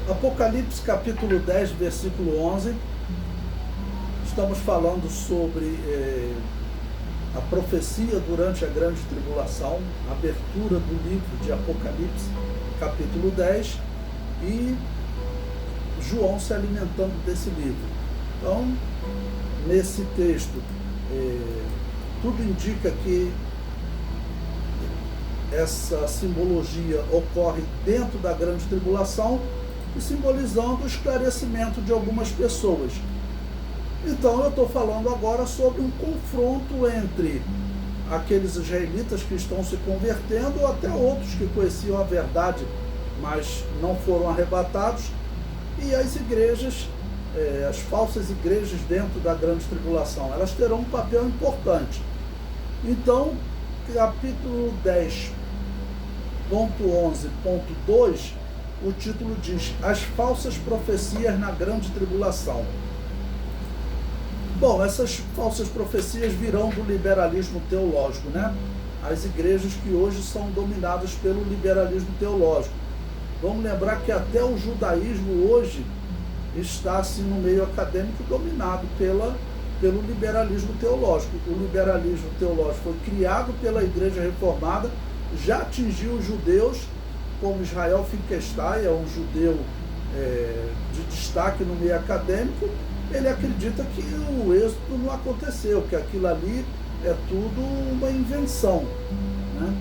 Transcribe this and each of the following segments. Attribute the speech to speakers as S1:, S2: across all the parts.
S1: Apocalipse capítulo 10, versículo 11, estamos falando sobre a profecia durante a grande tribulação, a abertura do livro de Apocalipse, capítulo 10, e João se alimentando desse livro. Então, nesse texto, tudo indica que essa simbologia ocorre dentro da grande tribulação e simbolizando o esclarecimento de algumas pessoas. Então eu estou falando agora sobre um confronto entre aqueles israelitas que estão se convertendo ou até outros que conheciam a verdade, mas não foram arrebatados, e as igrejas, as falsas igrejas dentro da grande tribulação. Elas terão um papel importante. Então, capítulo 10.11.2, o título diz: As falsas profecias na grande tribulação. Bom, essas falsas profecias virão do liberalismo teológico, né? As igrejas que hoje são dominadas pelo liberalismo teológico. Vamos lembrar que até o judaísmo hoje está, assim, no meio acadêmico dominado pelo liberalismo teológico. O liberalismo teológico foi criado pela Igreja Reformada, já atingiu os judeus, como Israel Finkelstein, é um judeu de destaque no meio acadêmico. Ele acredita que o êxodo não aconteceu, que aquilo ali é tudo uma invenção, né?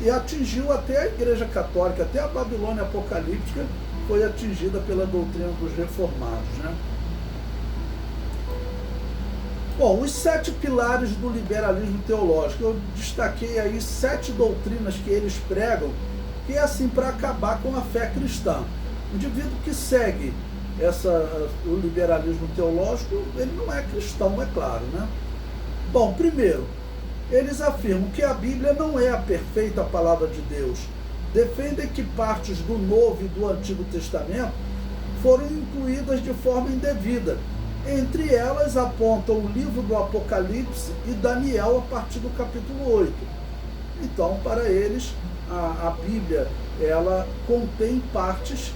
S1: E atingiu até a Igreja Católica, até a Babilônia apocalíptica foi atingida pela doutrina dos reformados, né? Bom, os 7 pilares do liberalismo teológico, eu destaquei aí 7 doutrinas que eles pregam, que é assim para acabar com a fé cristã. O indivíduo que segue o liberalismo teológico, ele não é cristão, é claro, né? Bom, primeiro, eles afirmam que a Bíblia não é a perfeita palavra de Deus. Defendem que partes do Novo e do Antigo Testamento foram incluídas de forma indevida. Entre elas apontam o livro do Apocalipse e Daniel a partir do capítulo 8. Então, para eles, a Bíblia, ela contém partes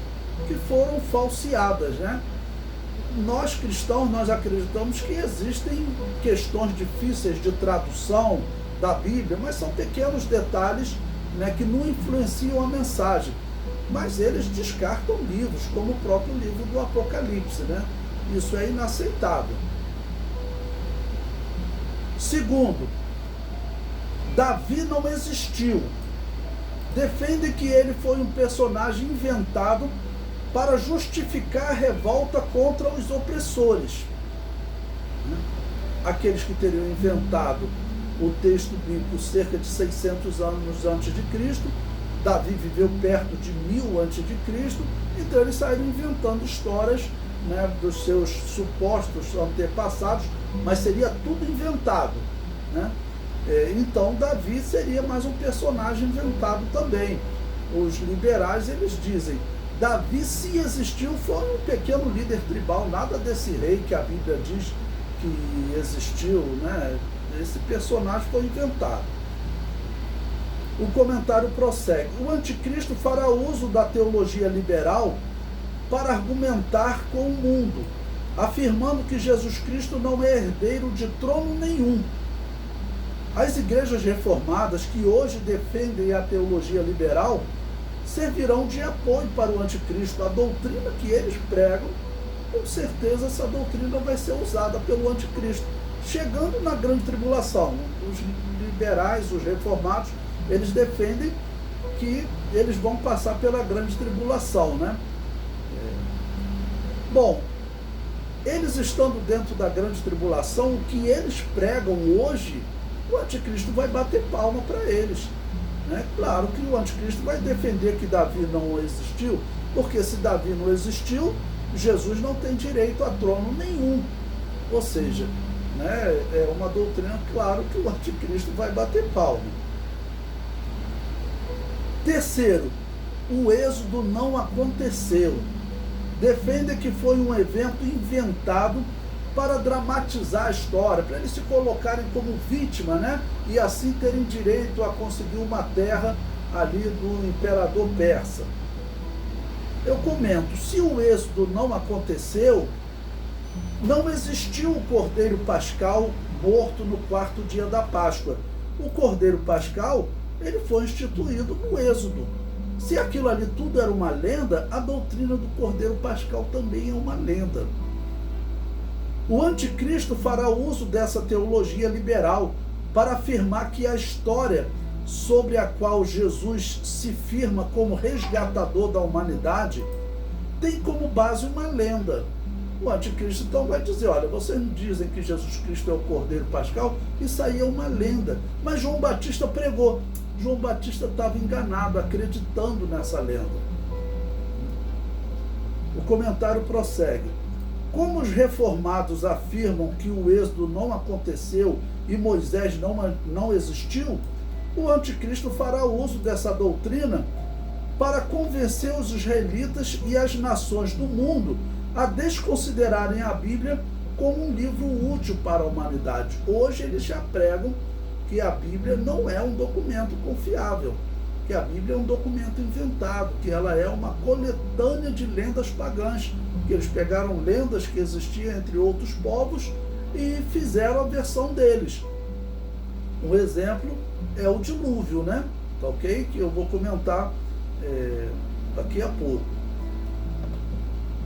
S1: que foram falseadas, né? Nós cristãos, nós acreditamos que existem questões difíceis de tradução da Bíblia, mas são pequenos detalhes, né, que não influenciam a mensagem. Mas eles descartam livros, como o próprio livro do Apocalipse, né? Isso é inaceitável. Segundo, Davi não existiu. Defendem que ele foi um personagem inventado para justificar a revolta contra os opressores. Aqueles que teriam inventado o texto bíblico cerca de 600 anos antes de Cristo, Davi viveu perto de 1000 antes de Cristo, então eles saíram inventando histórias, né, dos seus supostos antepassados, mas seria tudo inventado, né? Então Davi seria mais um personagem inventado também. Os liberais, eles dizem: Davi, se existiu, foi um pequeno líder tribal, nada desse rei que a Bíblia diz que existiu, né? Esse personagem foi inventado. O comentário prossegue: o anticristo fará uso da teologia liberal para argumentar com o mundo, afirmando que Jesus Cristo não é herdeiro de trono nenhum. As igrejas reformadas que hoje defendem a teologia liberal servirão de apoio para o anticristo. A doutrina que eles pregam, com certeza essa doutrina vai ser usada pelo anticristo. Chegando na grande tribulação, os liberais, os reformados, eles defendem que eles vão passar pela grande tribulação, né? Bom, eles estando dentro da grande tribulação, o que eles pregam hoje, o anticristo vai bater palma para eles, né? Claro que o anticristo vai defender que Davi não existiu, porque se Davi não existiu, Jesus não tem direito a trono nenhum. Ou seja, né, é uma doutrina, claro, que o anticristo vai bater palma. Terceiro, o êxodo não aconteceu. Defende que foi um evento inventado para dramatizar a história, para eles se colocarem como vítima, né? E assim terem direito a conseguir uma terra ali do imperador persa. eu comento, se o êxodo não aconteceu, não existiu o Cordeiro Pascal morto no 4º dia da Páscoa. O Cordeiro Pascal, ele foi instituído no êxodo. Se aquilo ali tudo era uma lenda, a doutrina do Cordeiro Pascal também é uma lenda. O anticristo fará uso dessa teologia liberal para afirmar que a história sobre a qual Jesus se firma como resgatador da humanidade tem como base uma lenda. O anticristo então vai dizer, olha, vocês não dizem que Jesus Cristo é o Cordeiro Pascal? Isso aí é uma lenda. Mas João Batista pregou. João Batista estava enganado, acreditando nessa lenda. O comentário prossegue. Como os reformados afirmam que o êxodo não aconteceu e Moisés não existiu, o anticristo fará uso dessa doutrina para convencer os israelitas e as nações do mundo a desconsiderarem a Bíblia como um livro útil para a humanidade. Hoje eles já pregam que a Bíblia não é um documento confiável, que a Bíblia é um documento inventado, que ela é uma coletânea de lendas pagãs, que eles pegaram lendas que existiam entre outros povos e fizeram a versão deles. Um exemplo é o dilúvio, né? Tá ok? Que eu vou comentar daqui a pouco.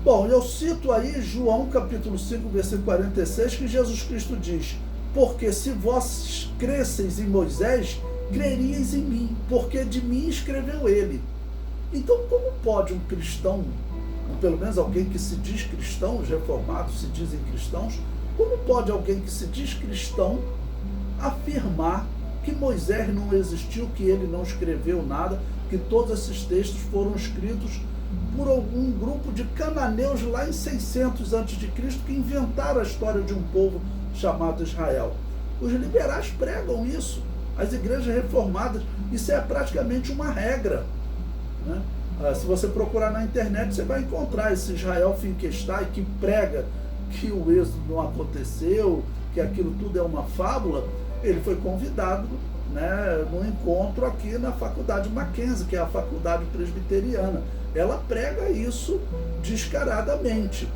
S1: Bom, eu cito aí João capítulo 5, versículo 46, que Jesus Cristo diz: porque se vós cresceis em Moisés, creríeis em mim, porque de mim escreveu ele. Então, como pode um cristão, ou pelo menos alguém que se diz cristão, os reformados se dizem cristãos, como pode alguém que se diz cristão afirmar que Moisés não existiu, que ele não escreveu nada, que todos esses textos foram escritos por algum grupo de cananeus lá em 600 a.C., que inventaram a história de um povo chamado Israel? Os liberais pregam isso, as igrejas reformadas, isso é praticamente uma regra, né? Se você procurar na internet, você vai encontrar esse Israel Finkelstein, que prega que o êxodo não aconteceu, que aquilo tudo é uma fábula. Ele foi convidado, né, num encontro aqui na Faculdade Mackenzie, que é a faculdade presbiteriana. Ela prega isso descaradamente.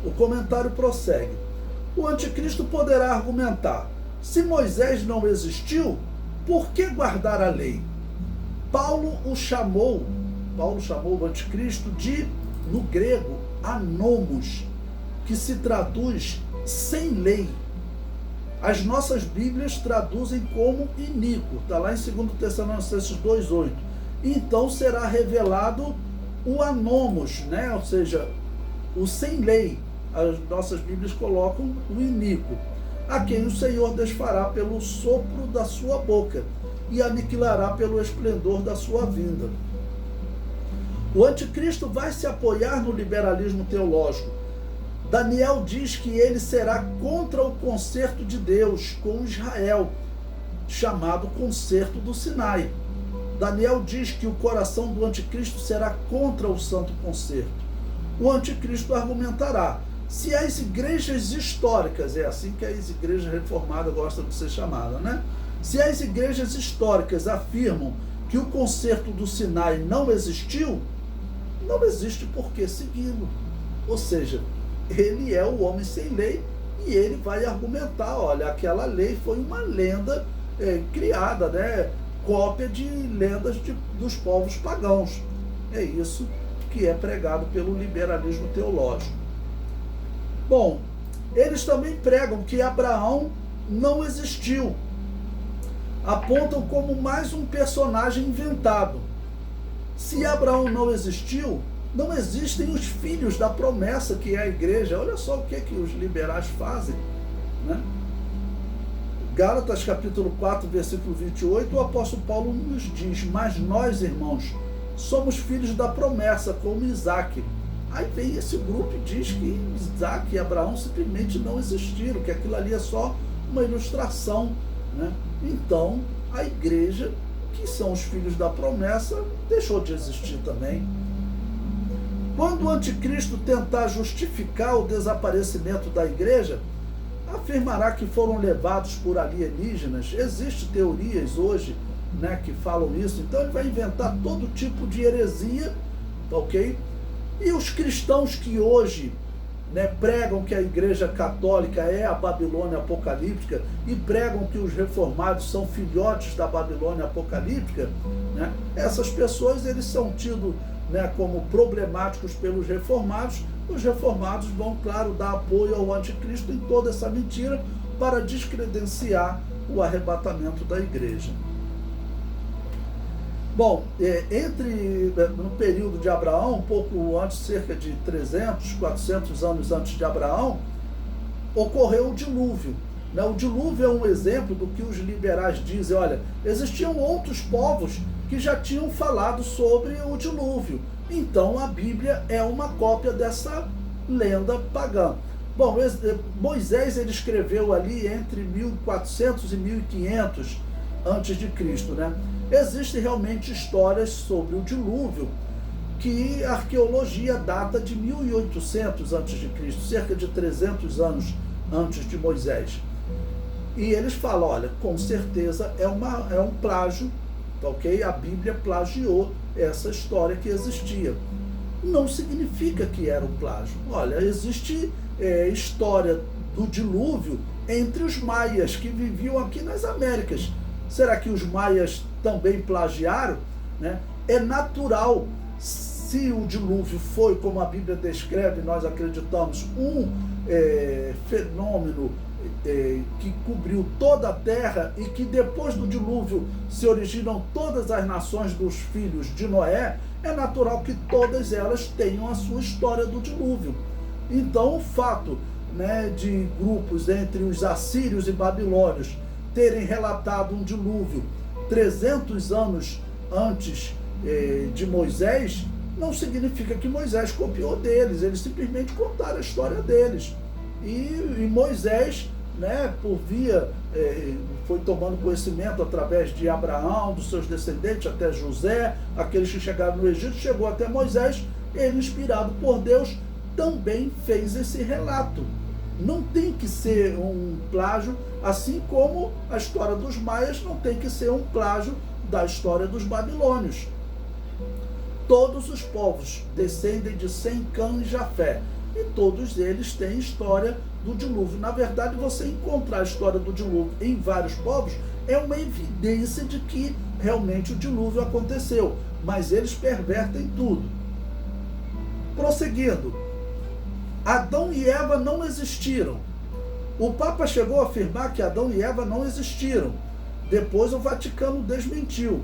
S1: O comentário prossegue. O anticristo poderá argumentar: se Moisés não existiu, por que guardar a lei? Paulo chamou o anticristo de, no grego, anomos, que se traduz sem lei. As nossas Bíblias traduzem como iníquo, está lá em 2 Tessalonicenses 2,8. Então será revelado o anomos, né? Ou seja, o sem lei. As nossas Bíblias colocam o iníquo, a quem o Senhor desfará pelo sopro da sua boca e aniquilará pelo esplendor da sua vinda. O anticristo vai se apoiar no liberalismo teológico. Daniel diz que ele será contra o concerto de Deus com Israel, chamado concerto do Sinai. Daniel diz que o coração do anticristo será contra o santo concerto. O anticristo argumentará: se as igrejas históricas, é assim que as igrejas reformadas gostam de ser chamadas, né? Se as igrejas históricas afirmam que o concerto do Sinai não existiu, não existe por que segui-lo. Ou seja, ele é o homem sem lei e ele vai argumentar: olha, aquela lei foi uma lenda criada, né? Cópia de lendas dos povos pagãos. É isso que é pregado pelo liberalismo teológico. Bom, eles também pregam que Abraão não existiu. Apontam como mais um personagem inventado. Se Abraão não existiu, não existem os filhos da promessa, que é a igreja. Olha só o que os liberais fazem, né? Gálatas capítulo 4, versículo 28, o apóstolo Paulo nos diz: mas nós, irmãos, somos filhos da promessa, como Isaac. Aí vem esse grupo e diz que Isaac e Abraão simplesmente não existiram, que aquilo ali é só uma ilustração, né? Então, a igreja, que são os filhos da promessa, deixou de existir também. Quando o anticristo tentar justificar o desaparecimento da igreja, afirmará que foram levados por alienígenas. Existem teorias hoje, né, que falam isso. Então ele vai inventar todo tipo de heresia ok? E os cristãos que hoje, né, pregam que a Igreja Católica é a Babilônia apocalíptica e pregam que os reformados são filhotes da Babilônia apocalíptica, né, essas pessoas eles são tidos, né, como problemáticos pelos reformados. Os reformados vão, claro, dar apoio ao anticristo em toda essa mentira para descredenciar o arrebatamento da igreja. Bom, no período de Abraão, um pouco antes, cerca de 300, 400 anos antes de Abraão, ocorreu o dilúvio. O dilúvio é um exemplo do que os liberais dizem. Olha, existiam outros povos que já tinham falado sobre o dilúvio. Então a Bíblia é uma cópia dessa lenda pagã. Bom, Moisés ele escreveu ali entre 1400 e 1500 antes de Cristo, né? Existem realmente histórias sobre o dilúvio que a arqueologia data de 1800 antes de Cristo, cerca de 300 anos antes de Moisés. E eles falam, olha, com certeza é um plágio, ok? A Bíblia plagiou essa história que existia. Não significa que era um plágio. Olha, existe história do dilúvio entre os maias que viviam aqui nas Américas. Será que os maias também plagiaram? Né? É natural, se o dilúvio foi, como a Bíblia descreve, nós acreditamos, um fenômeno que cobriu toda a terra e que depois do dilúvio se originam todas as nações dos filhos de Noé, é natural que todas elas tenham a sua história do dilúvio. Então o fato, né, de grupos entre os assírios e babilônios terem relatado um dilúvio 300 anos antes de Moisés, não significa que Moisés copiou deles, eles simplesmente contaram a história deles. E Moisés, né, por via, foi tomando conhecimento através de Abraão, dos seus descendentes, até José, aqueles que chegaram no Egito, chegou até Moisés, ele, inspirado por Deus, também fez esse relato. Não tem que ser um plágio, assim como a história dos maias não tem que ser um plágio da história dos babilônios. Todos os povos descendem de Sem, Cã e Jafé, e todos eles têm história do dilúvio. Na verdade, você encontrar a história do dilúvio em vários povos é uma evidência de que realmente o dilúvio aconteceu, mas eles pervertem tudo. Prosseguindo, Adão e Eva não existiram. O Papa chegou a afirmar que Adão e Eva não existiram. Depois o Vaticano desmentiu.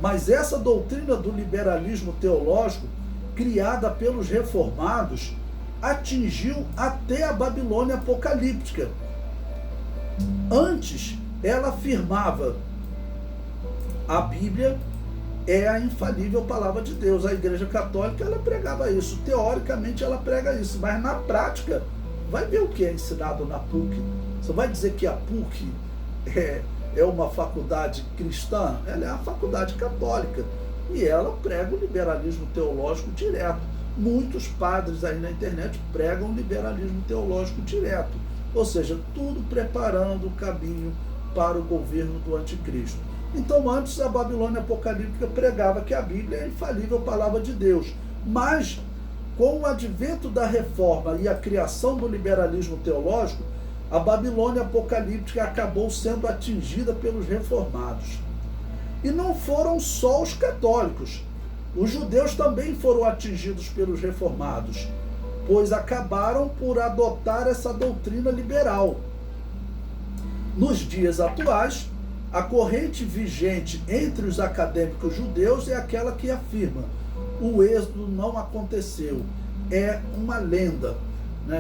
S1: Mas essa doutrina do liberalismo teológico, criada pelos reformados, atingiu até a Babilônia apocalíptica. Antes, ela afirmava: a Bíblia é a infalível palavra de Deus. A Igreja Católica, ela pregava isso. Teoricamente, ela prega isso. Mas na prática, vai ver o que é ensinado na PUC. Você vai dizer que a PUC é uma faculdade cristã? Ela é uma faculdade católica. E ela prega o liberalismo teológico direto. Muitos padres aí na internet pregam liberalismo teológico direto. Ou seja, tudo preparando o caminho para o governo do anticristo. Então, antes a Babilônia apocalíptica pregava que a Bíblia é a infalível palavra de Deus. Mas, com o advento da reforma e a criação do liberalismo teológico, a Babilônia apocalíptica acabou sendo atingida pelos reformados. E não foram só os católicos. Os judeus também foram atingidos pelos reformados, pois acabaram por adotar essa doutrina liberal. Nos dias atuais, a corrente vigente entre os acadêmicos judeus é aquela que afirma: o êxodo não aconteceu, é uma lenda.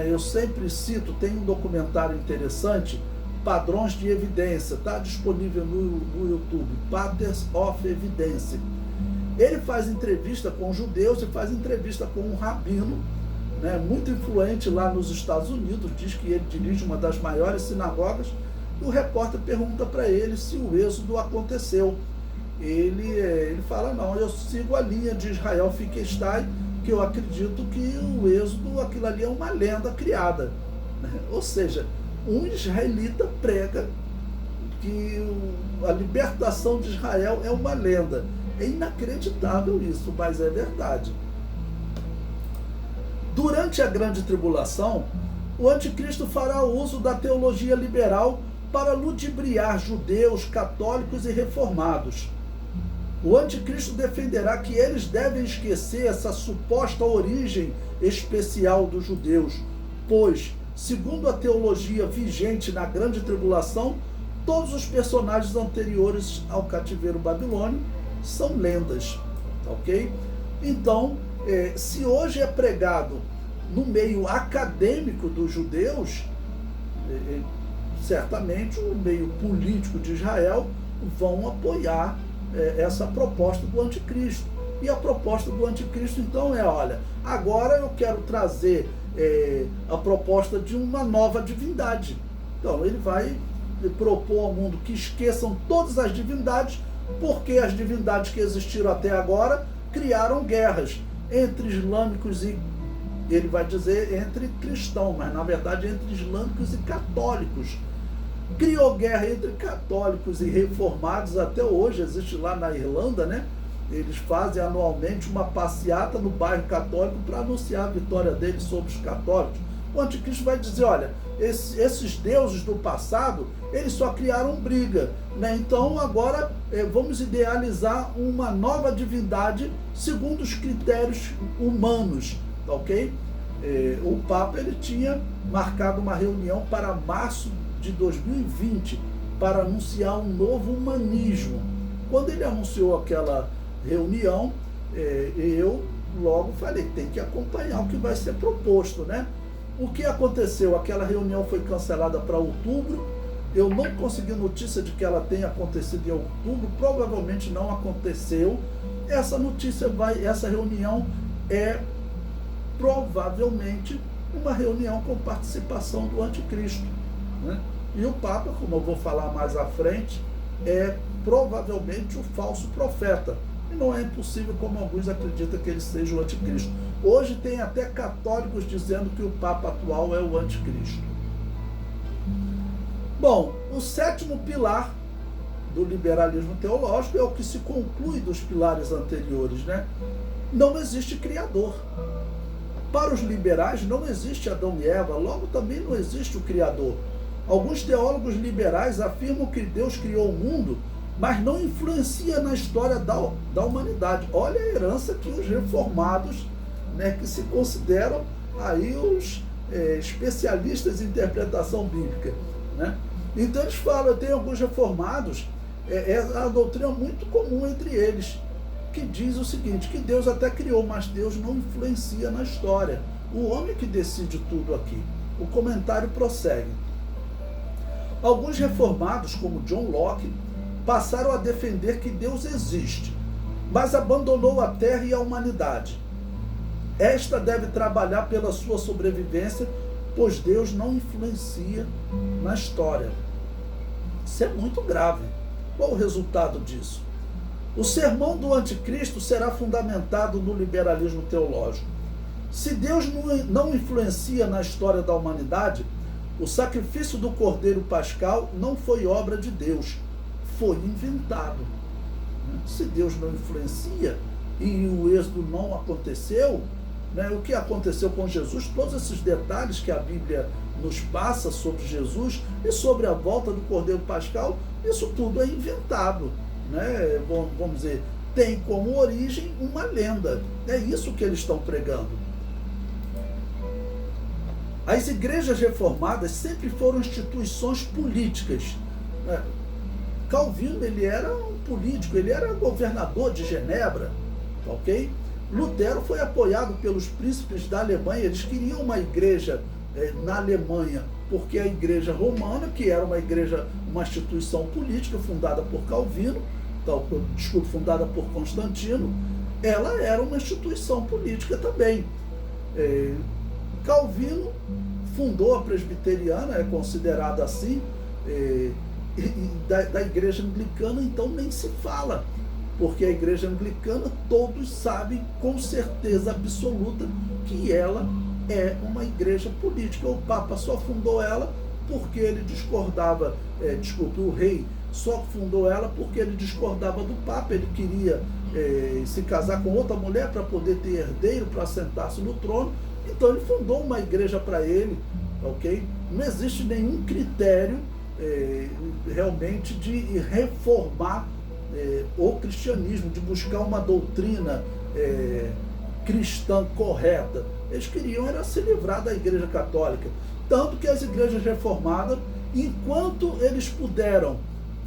S1: Eu sempre cito, tem um documentário interessante, Padrões de Evidência, está disponível no YouTube, Patterns of Evidence. Ele faz entrevista com judeus e faz entrevista com um rabino, muito influente lá nos Estados Unidos, diz que ele dirige uma das maiores sinagogas. O repórter pergunta para ele se o êxodo aconteceu. Ele fala: não, eu sigo a linha de Israel Finkelstein, que eu acredito que o êxodo, aquilo ali é uma lenda criada. Ou seja, um israelita prega que a libertação de Israel é uma lenda. É inacreditável isso, mas é verdade. Durante a grande tribulação, o anticristo fará uso da teologia liberal para ludibriar judeus, católicos e reformados. O anticristo defenderá que eles devem esquecer essa suposta origem especial dos judeus, pois, segundo a teologia vigente na grande tribulação, todos os personagens anteriores ao cativeiro babilônico são lendas, ok? Então, se hoje é pregado no meio acadêmico dos judeus, certamente o meio político de Israel vão apoiar essa proposta do anticristo. E a proposta do anticristo, então, olha, agora eu quero trazer a proposta de uma nova divindade. Então, ele vai propor ao mundo que esqueçam todas as divindades, porque as divindades que existiram até agora criaram guerras entre islâmicos e, ele vai dizer, entre cristãos, mas na verdade entre islâmicos e católicos. Criou guerra entre católicos e reformados até hoje, existe lá na Irlanda, né? Eles fazem anualmente uma passeata no bairro católico para anunciar a vitória deles sobre os católicos. O anticristo vai dizer, olha, esses deuses do passado, eles só criaram briga, né? Então agora vamos idealizar uma nova divindade segundo os critérios humanos, tá ok? O Papa ele tinha marcado uma reunião para março de 2020 para anunciar um novo humanismo. Quando ele anunciou aquela reunião, eu logo falei, tem que acompanhar o que vai ser proposto, né? O que aconteceu? Aquela reunião foi cancelada para outubro. Eu não consegui notícia de que ela tenha acontecido em outubro, provavelmente não aconteceu. Essa reunião é provavelmente uma reunião com participação do anticristo, né? E o Papa, como eu vou falar mais à frente, é provavelmente o falso profeta. E não é impossível, como alguns acreditam, que ele seja o anticristo. Hoje tem até católicos dizendo que o Papa atual é o anticristo. Bom, o sétimo pilar do liberalismo teológico é o que se conclui dos pilares anteriores, né? Não existe Criador. Para os liberais não existe Adão e Eva, logo também não existe o Criador. Alguns teólogos liberais afirmam que Deus criou o mundo, mas não influencia na história da humanidade. Olha a herança que os reformados, né, que se consideram aí os especialistas em interpretação bíblica, né? Então eles falam, tem alguns reformados, a doutrina muito comum entre eles, que diz o seguinte, que Deus até criou, mas Deus não influencia na história. O homem que decide tudo aqui. O comentário prossegue. Alguns reformados, como John Locke, passaram a defender que Deus existe, mas abandonou a terra e a humanidade. Esta deve trabalhar pela sua sobrevivência, pois Deus não influencia na história. Isso é muito grave. Qual o resultado disso? O sermão do anticristo será fundamentado no liberalismo teológico. Se Deus não influencia na história da humanidade, o sacrifício do Cordeiro Pascal não foi obra de Deus, foi inventado. Se Deus não influencia e o êxodo não aconteceu, né, o que aconteceu com Jesus, todos esses detalhes que a Bíblia nos passa sobre Jesus e sobre a volta do Cordeiro Pascal, isso tudo é inventado, né? Vamos dizer, tem como origem uma lenda. É isso que eles estão pregando. As igrejas reformadas sempre foram instituições políticas, né? Calvino, ele era um político, ele era governador de Genebra, ok? Lutero foi apoiado pelos príncipes da Alemanha, eles queriam uma igreja na Alemanha, porque a igreja romana, que era uma instituição política fundada por Calvino, fundada por Constantino, ela era uma instituição política também. Calvino fundou a presbiteriana, é considerada assim, e da igreja anglicana então nem se fala, porque a igreja anglicana todos sabem com certeza absoluta que ela é uma igreja política. O Papa só fundou ela porque ele discordava, o rei só fundou ela porque ele discordava do Papa, ele queria se casar com outra mulher para poder ter herdeiro, para sentar-se no trono, Então ele fundou uma igreja para ele, ok? Não existe nenhum critério realmente de reformar o cristianismo, de buscar uma doutrina cristã correta. Eles queriam era se livrar da igreja católica. Tanto que as igrejas reformadas, enquanto eles puderam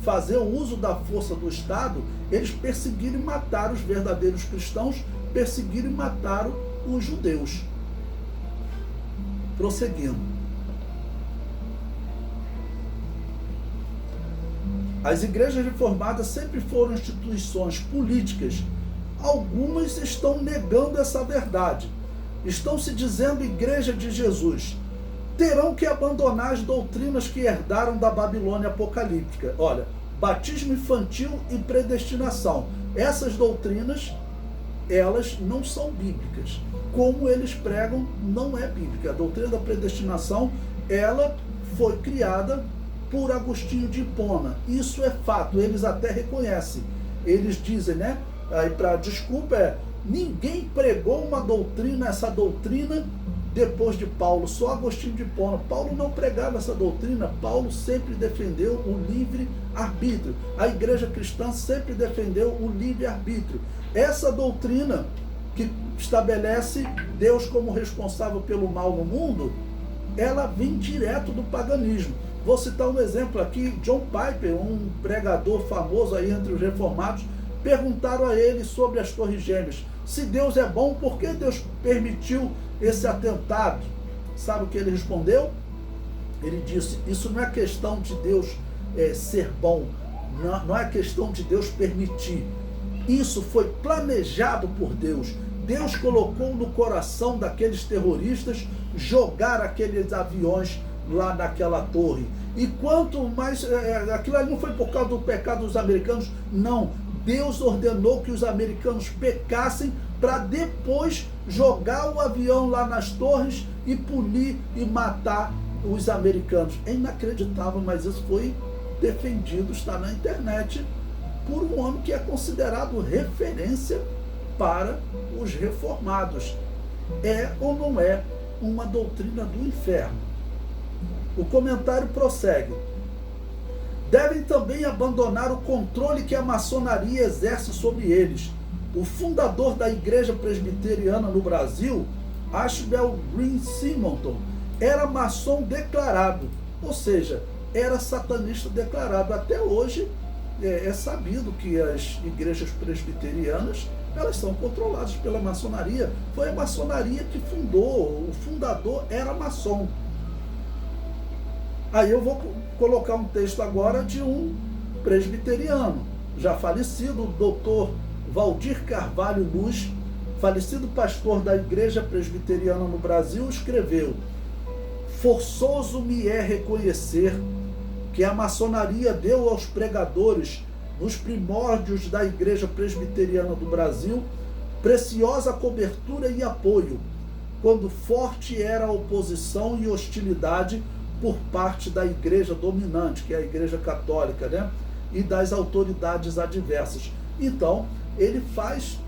S1: fazer o uso da força do Estado, eles perseguiram e mataram os verdadeiros cristãos, perseguiram e mataram os judeus. Prosseguindo. As igrejas reformadas sempre foram instituições políticas. Algumas estão negando essa verdade. Estão se dizendo Igreja de Jesus. Terão que abandonar as doutrinas que herdaram da Babilônia apocalíptica. Olha, batismo infantil e predestinação. Essas doutrinas, elas não são bíblicas. Como eles pregam, não é bíblica. A doutrina da predestinação, ela foi criada por Agostinho de Hipona. Isso é fato, eles até reconhecem. Eles dizem, né? Aí para desculpa ninguém pregou uma doutrina, essa doutrina depois de Paulo, só Agostinho de Hipona. Paulo não pregava essa doutrina, Paulo sempre defendeu o livre-arbítrio. A igreja cristã sempre defendeu o livre-arbítrio. Essa doutrina que estabelece Deus como responsável pelo mal no mundo, ela vem direto do paganismo. Vou citar um exemplo aqui, John Piper, um pregador famoso aí entre os reformados, perguntaram a ele sobre as Torres Gêmeas. Se Deus é bom, por que Deus permitiu esse atentado? Sabe o que ele respondeu? Ele disse, isso não é questão de Deus ser bom, não é questão de Deus permitir. Isso foi planejado por Deus. Deus colocou no coração daqueles terroristas jogar aqueles aviões lá naquela torre. E quanto mais... aquilo ali não foi por causa do pecado dos americanos, não. Deus ordenou que os americanos pecassem para depois jogar o avião lá nas torres e punir e matar os americanos. É inacreditável, mas isso foi defendido, está na internet, por um homem que é considerado referência para os reformados. É ou não é uma doutrina do inferno? O comentário prossegue. Devem também abandonar o controle que a maçonaria exerce sobre eles. O fundador da Igreja Presbiteriana no Brasil, Ashbel Green Simonton, era maçom declarado, ou seja, era satanista declarado. Até hoje é sabido que as igrejas presbiterianas, elas são controladas pela maçonaria. Foi a maçonaria que fundou, o fundador era maçom. Aí eu vou colocar um texto agora de um presbiteriano, já falecido, o doutor Valdir Carvalho Luz, falecido pastor da Igreja Presbiteriana no Brasil, escreveu: forçoso me é reconhecer que a maçonaria deu aos pregadores, nos primórdios da Igreja Presbiteriana do Brasil, preciosa cobertura e apoio, quando forte era a oposição e hostilidade por parte da igreja dominante, que é a Igreja Católica, né? E das autoridades adversas. Então, ele faz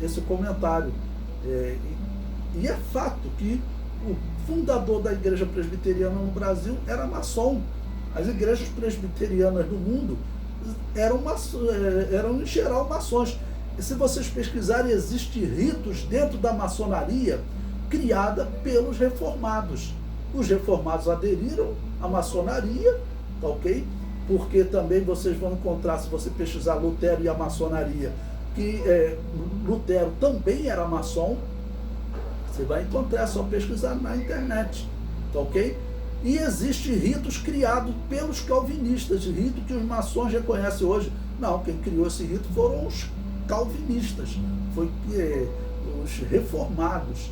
S1: esse comentário. E é fato que o fundador da Igreja Presbiteriana no Brasil era maçom. As igrejas presbiterianas do mundo eram em geral maçons. E se vocês pesquisarem, existem ritos dentro da maçonaria criada pelos reformados. Os reformados aderiram à maçonaria, tá ok? Porque também vocês vão encontrar, se você pesquisar Lutero e a maçonaria, que Lutero também era maçom. Você vai encontrar, é só pesquisar na internet, tá ok? E existem ritos criados pelos calvinistas, rito que os maçons reconhecem hoje. Não, quem criou esse rito foram os calvinistas, foi os reformados.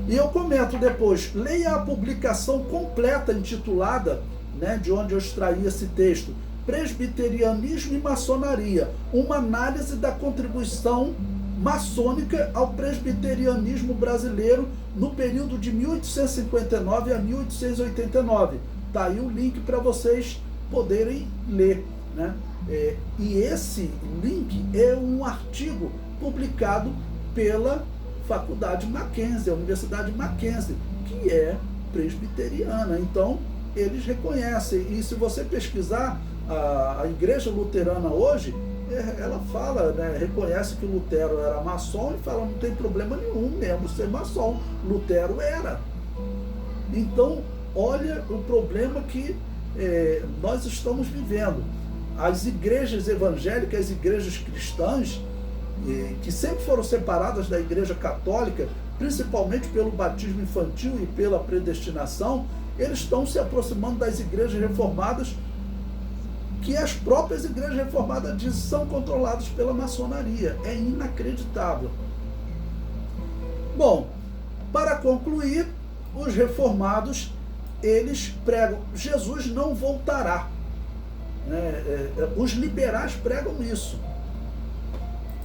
S1: E eu comento depois, leia a publicação completa intitulada, né, de onde eu extraí esse texto, Presbiterianismo e Maçonaria, uma análise da contribuição maçônica ao presbiterianismo brasileiro no período de 1859 a 1889. Tá aí o link para vocês poderem ler, né? E esse link é um artigo publicado pela faculdade Mackenzie, a Universidade Mackenzie, que é presbiteriana. Então, eles reconhecem. E se você pesquisar a Igreja Luterana hoje, ela fala, né, reconhece que Lutero era maçom e fala, não tem problema nenhum mesmo ser maçom. Lutero era. Então, olha o problema que nós estamos vivendo. As igrejas evangélicas, as igrejas cristãs, que sempre foram separadas da Igreja Católica, principalmente pelo batismo infantil e pela predestinação, eles estão se aproximando das igrejas reformadas, que as próprias igrejas reformadas dizem são controladas pela maçonaria. É inacreditável. Bom, para concluir, os reformados, eles pregam, Jesus não voltará. Os liberais pregam isso.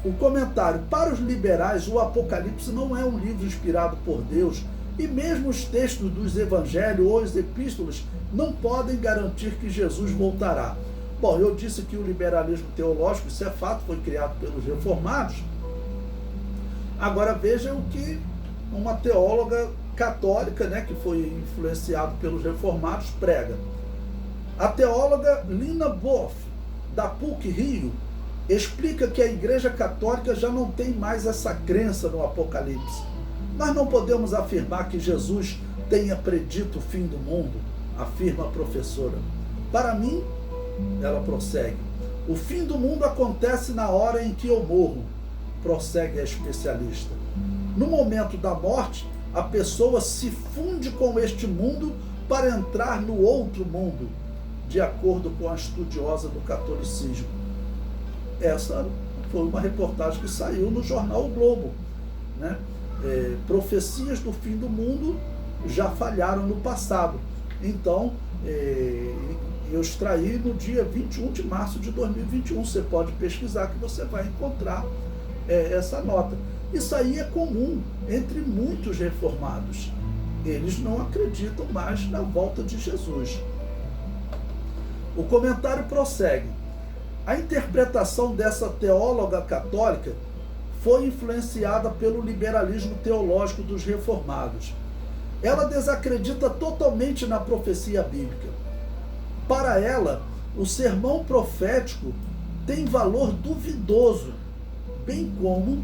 S1: O comentário: para os liberais, o Apocalipse não é um livro inspirado por Deus, e mesmo os textos dos evangelhos ou as epístolas não podem garantir que Jesus voltará. Bom, eu disse que o liberalismo teológico, isso é fato, foi criado pelos reformados. Agora veja o que uma teóloga católica, né, que foi influenciada pelos reformados, prega. A teóloga Lina Boff, da PUC Rio, explica que a Igreja Católica já não tem mais essa crença no Apocalipse. Nós não podemos afirmar que Jesus tenha predito o fim do mundo, afirma a professora. Para mim, ela prossegue, o fim do mundo acontece na hora em que eu morro, prossegue a especialista. No momento da morte, a pessoa se funde com este mundo para entrar no outro mundo, de acordo com a estudiosa do catolicismo. Essa foi uma reportagem que saiu no jornal O Globo, né? Profecias do fim do mundo já falharam no passado. Então, eu extraí no dia 21 de março de 2021. Você pode pesquisar que você vai encontrar essa nota. Isso aí é comum entre muitos reformados. Eles não acreditam mais na volta de Jesus. O comentário prossegue. A interpretação dessa teóloga católica foi influenciada pelo liberalismo teológico dos reformados. Ela desacredita totalmente na profecia bíblica. Para ela, o sermão profético tem valor duvidoso, bem como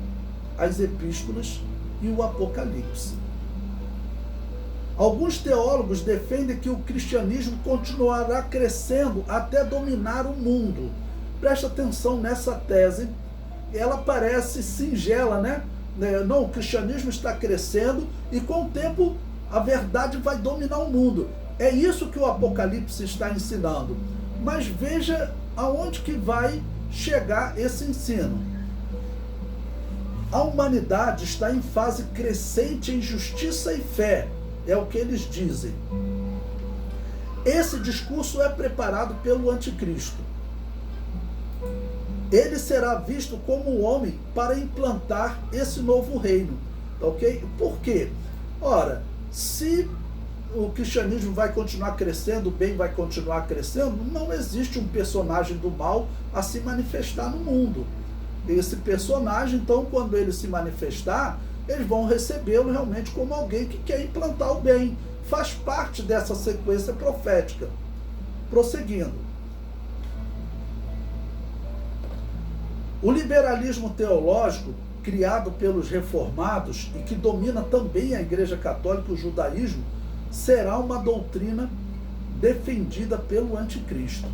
S1: as epístolas e o Apocalipse. Alguns teólogos defendem que o cristianismo continuará crescendo até dominar o mundo. Preste atenção nessa tese, ela parece singela, né? Não, o cristianismo está crescendo e com o tempo a verdade vai dominar o mundo. É isso que o Apocalipse está ensinando. Mas veja aonde que vai chegar esse ensino. A humanidade está em fase crescente em justiça e fé, é o que eles dizem. Esse discurso é preparado pelo anticristo. Ele será visto como um homem para implantar esse novo reino, ok? Por quê? Ora, se o cristianismo vai continuar crescendo, o bem vai continuar crescendo, não existe um personagem do mal a se manifestar no mundo. Esse personagem, então, quando ele se manifestar, eles vão recebê-lo realmente como alguém que quer implantar o bem. Faz parte dessa sequência profética. Prosseguindo. O liberalismo teológico, criado pelos reformados e que domina também a Igreja Católica e o judaísmo, será uma doutrina defendida pelo anticristo.